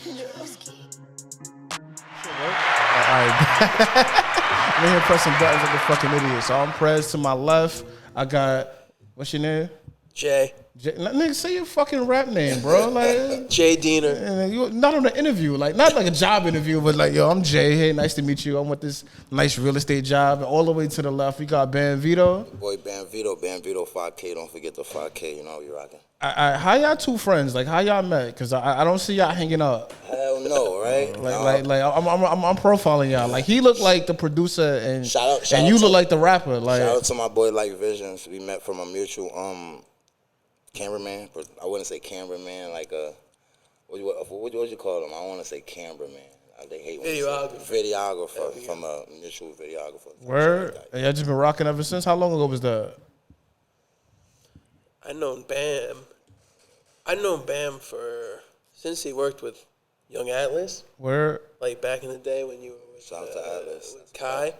I'm in here pressing buttons like a fucking idiot. So I'm Prez. To my left, I got, what's your name? Jay. Nigga, say your fucking rap name, bro. Like Jay Diener. you not on the interview, like not like a job interview, but like, yo, I'm Jay. Hey, nice to meet you. I'm with this nice real estate job. And all the way to the left, we got Bam Vito. Boy, Bam Vito 5K. Don't forget the 5K. You know you're rocking. How y'all two friends? Like, how y'all met? Cause I don't see y'all hanging out. Hell no, right? I'm profiling y'all. Like, he looked like the producer, and shout and out you to, look like the rapper. Like, shout out to my boy Like Visions. We met from a mutual cameraman. I wouldn't say cameraman. Like what you call them? I don't want to say cameraman. They hate videographer from a mutual videographer. Word. And y'all just been rocking ever since. How long ago was that? I known Bam since he worked with Young Atlas. Where? Like back in the day when you were with Kai.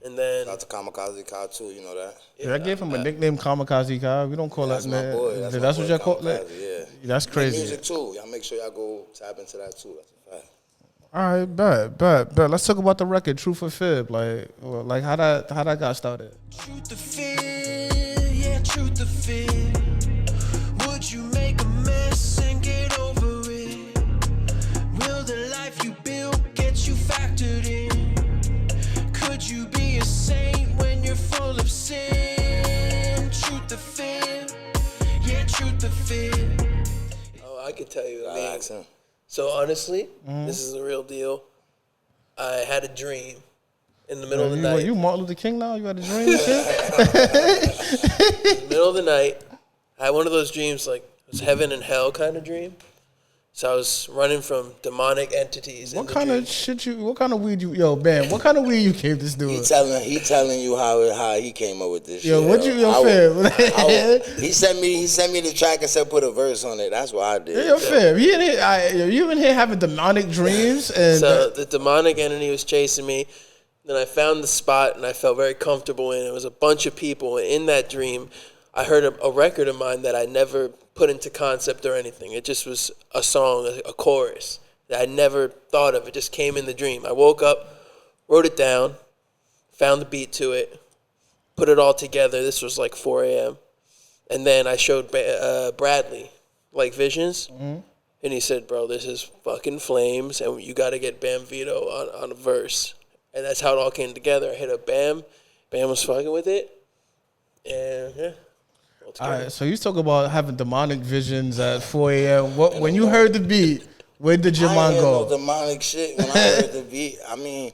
And then shout out to Kamikaze Kai too, you know that? Yeah, I gave him a nickname, Kamikaze Kai. We don't call that man. That's what y'all call it? Yeah. That's crazy. Music too. Y'all make sure y'all go tap into that too. That's a fact. All right, bet. Let's talk about the record, Truth or Fib. Like how that got started. Truth or Fib, yeah, truth or Fib. Would you make a mess and get over it? Will the life you built get you factored in? Could you be a saint when you're full of sin? Truth or Fib, yeah, truth or Fib. Oh, I could tell you. Accent. So honestly, this is the real deal. I had a dream in the middle of the night. You Martin Luther King now? You had a dream and shit? In the middle of the night, I had one of those dreams, like it was heaven and hell kind of dream. So I was running from demonic entities. What kind of weed Bam, what kind of weed you gave this dude? He telling you how he came up with this shit. Fam? He sent me the track and said put a verse on it. That's what I did. Fam, you in here having demonic dreams, and so the demonic entity was chasing me. Then I found the spot and I felt very comfortable in it. It was a bunch of people. In that dream, I heard a record of mine that I never put into concept or anything. It just was a song, a chorus that I never thought of. It just came in the dream. I woke up, wrote it down, found the beat to it, put it all together. This was like 4 a.m. And then I showed Bradley, like Visions, and he said, bro, this is fucking flames, and you got to get Bam Vito on a verse. And that's how it all came together. I hit up Bam. Bam was fucking with it. And, yeah. All right, so you talk about having demonic visions at 4 a.m. When you heard the beat, where did your mind go? No demonic shit. When I heard the beat, I mean,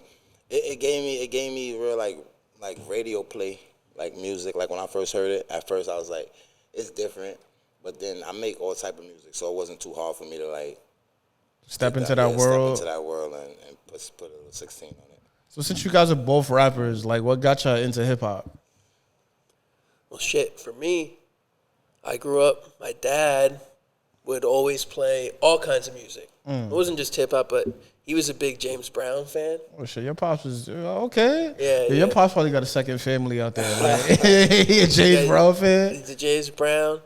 it gave me real like radio play, like music. Like when I first heard it, at first I was like, it's different. But then I make all type of music, so it wasn't too hard for me to like step into that world. Step into that world and put a 16 on it. So since you guys are both rappers, like what got y'all into hip hop? Well, shit, for me, I grew up, my dad would always play all kinds of music. It wasn't just hip-hop, but he was a big James Brown fan. Oh, shit, your pops was, okay. Yeah. Your pops probably got a second family out there. Like, he a James Brown fan? He's a James Brown,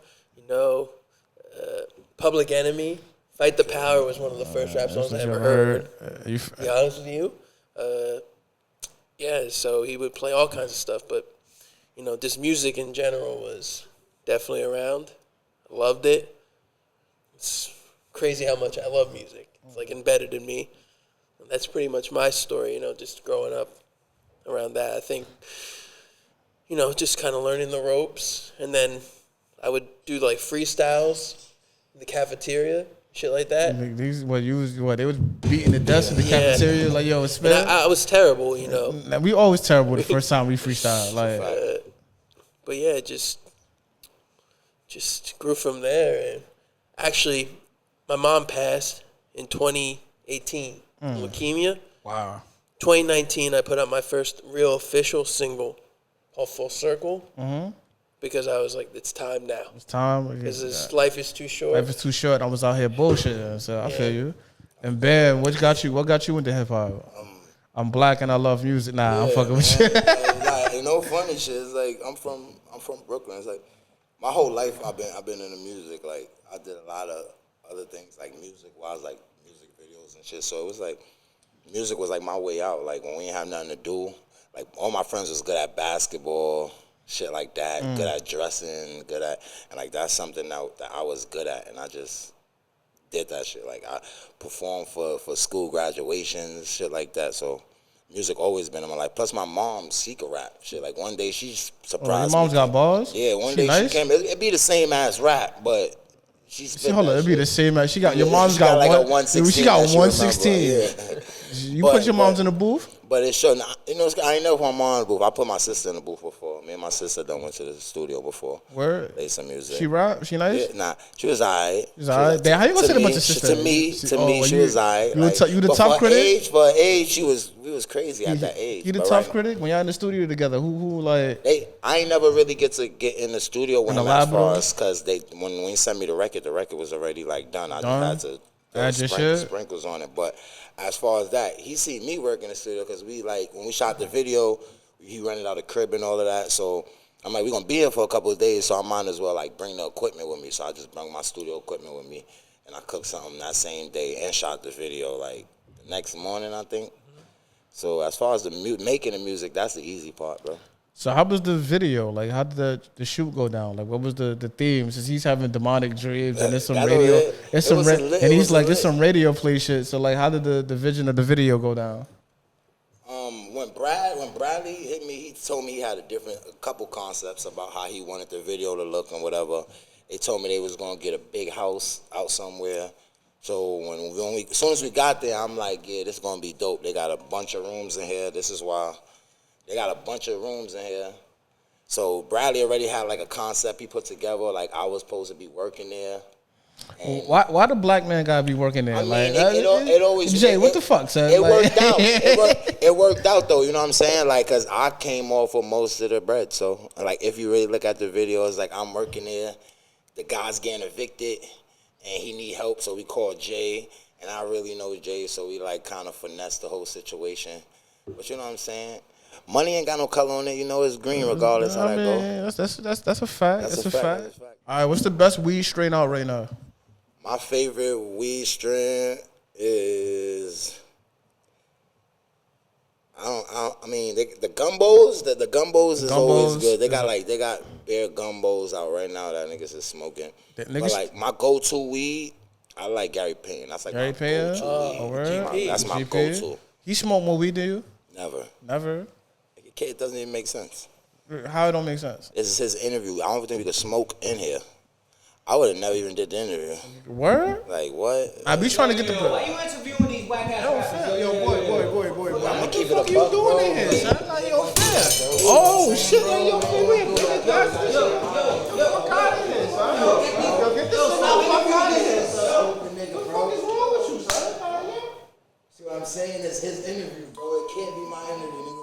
Public Enemy. Fight the Power was one of the first rap songs I ever heard. To be honest with you. So he would play all kinds of stuff, but, just music in general was definitely around. I loved it. It's crazy how much I love music. It's like embedded in me. And that's pretty much my story, just growing up around that. I think, just kind of learning the ropes. And then I would do like freestyles in the cafeteria, shit like that. They was beating the dust in the cafeteria, like, yo, it's spell. I was terrible, We always terrible the first time we freestyle. Like, but yeah, just grew from there. And actually, my mom passed in 2018 from leukemia. Wow. 2019, I put out my first real official single called Full Circle because I was like, it's time now. It's time. Because life is too short. Life is too short. I was out here bullshitting, so I feel you. And Bam, what got you into hip hop? I'm black and I love music. Nah, I'm fucking with you. Funny shit. It's like I'm from Brooklyn. It's like my whole life I've been into music. Like I did a lot of other things like music wise, like music videos and shit. So it was like music was like my way out. Like when we didn't have nothing to do, like all my friends was good at basketball, shit like that, good at dressing, and like that's something that I was good at, and I just did that shit. Like I performed for school graduations, shit like that. So music always been in my life. Plus my mom, she could rap. Shit, like one day she surprised your mom's me. got balls? Yeah, one She day nice? she came. It'd be the same ass rap, but she spit Hold on, that it'd be shit. the same as she got. Your Yeah, mom's she got like one. a 116. She got that she 116. remember. Yeah. You put your moms in the booth? But it shouldn't. You know, I ain't never put my mom in the booth. I put my sister in the booth before. Me and my sister done went to the studio before. Where? Play some music. She rap? She nice? Yeah, nah, she was alright. She's alright. Damn, how you gonna say that about your sister? To me, she was alright. You the top critic? For age, we was crazy at that age. You the but tough critic when y'all in the studio together? Who like? I ain't never really get in the studio with them as far as because when you sent me the record was already like done. I just had to throw sprinkles on it. But as far as that, he seen me work in the studio because when we shot the video, he rented out a crib and all of that. So I'm like, we're gonna be here for a couple of days, so I might as well like bring the equipment with me. So I just brought my studio equipment with me, and I cooked something that same day and shot the video like the next morning, I think. So as far as the making the music, that's the easy part, bro. So how was the video? Like how did the shoot go down? Like what was the theme? Since he's having demonic dreams and there's some radio, and he's like there's some radio play shit. So like how did the vision of the video go down? When Bradley hit me, he told me he had a couple concepts about how he wanted the video to look and whatever. They told me they was gonna get a big house out somewhere. So as soon as we got there, I'm like, yeah, this is gonna be dope. They got a bunch of rooms in here. This is why they got a bunch of rooms in here. So Bradley already had like a concept he put together. Like I was supposed to be working there. Why the black man gotta be working there? I mean, like it always Jay, what the fuck, son? It worked out. It worked out though. You know what I'm saying? Like, cause I came off with most of the bread. So, like, if you really look at the video, it's like I'm working there. The guy's getting evicted, and he need help. So we called Jay, and I really know Jay, so we like kind of finessed the whole situation. But you know what I'm saying? Money ain't got no color on it. You know, it's green regardless how that go. That's a fact. That's a fact. All right, what's the best weed strain out right now? My favorite weed strain is I mean the gumbos. The gumbos is always good. They got bare gumbos out right now that niggas is smoking. But like my go-to weed, I like Gary Payne. That's like Gary Payne. That's my go-to. He smoke more weed than you? Never. It doesn't even make sense. How it don't make sense? This is his interview. I don't even think we could smoke in here. I would have never even did the interview. Word? Like what? I be trying to get the. Why you interviewing these whack ass rappers? Yo, boy. I'm gonna keep it What the fuck you doing in here, son? Like, yo, fair. Oh shit, yo, wait, get the fuck out of here, son. Yo, get the fuck out of here, son. What the fuck is wrong with you, son? See what I'm saying? It's his interview, bro. It can't be my interview, nigga.